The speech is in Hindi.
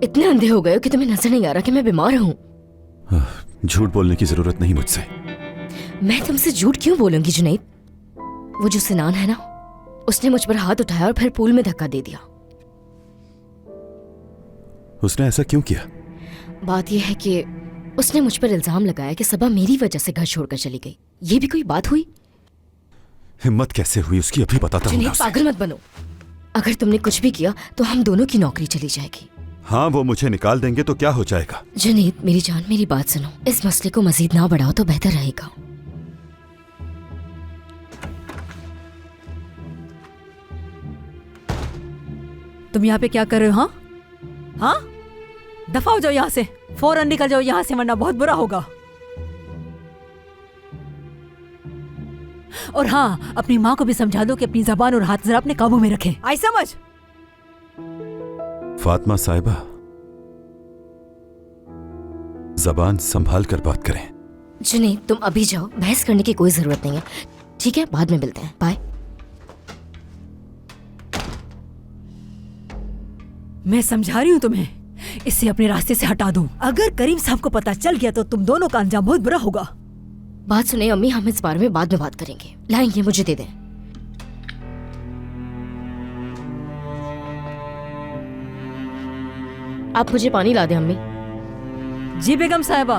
इतने अंधे हो गए हो कि तुम्हें नजर नहीं आ रहा कि मैं बीमार हूँ? झूठ बोलने की जरूरत नहीं मुझसे। मैं तुमसे झूठ क्यों बोलूंगी जुनैद? वो जो सिनान है ना, उसने मुझ पर हाथ उठाया और फिर पूल में धक्का दे दिया। उसने ऐसा क्यों किया? बात यह है कि उसने मुझ पर इल्जाम लगाया कि सबा मेरी वजह से घर छोड़कर चली गई। ये भी कोई बात हुई? हिम्मत कैसे हुई उसकी, अभी बताता हूँ। जुनैद पागल मत बनो। अगर तुमने कुछ भी किया तो हम दोनों की नौकरी चली जाएगी। हाँ, वो मुझे निकाल देंगे तो क्या हो जाएगा? जुनैद मेरी जान, मेरी बात सुनो। इस मसले को मजीद ना बढ़ाओ तो बेहतर रहेगा। तुम यहाँ पे क्या कर रहे हो? हाँ हाँ, दफा हो जाओ यहाँ से, फौरन निकल जाओ यहाँ से, वरना बहुत बुरा होगा। और हाँ, अपनी माँ को भी समझा दो कि अपनी जबान और हाथ जरा अपने काबू में रखे। आई समझ? फातिमा साहिबा, जबान संभाल कर बात करें। जुनैद तुम अभी जाओ, बहस करने की कोई जरूरत नहीं है। ठीक है, बाद में मिलते हैं। बाय। मैं समझा रही हूँ तुम्हें, इससे अपने रास्ते से हटा दूं। अगर करीम साहब को पता चल गया तो तुम दोनों का अंजाम बहुत बुरा होगा। बात सुने अम्मी, हम इस बारे में बाद में बात करेंगे। लाएंगे, मुझे दे दें। आप मुझे पानी ला दें अम्मी। जी बेगम साहिबा।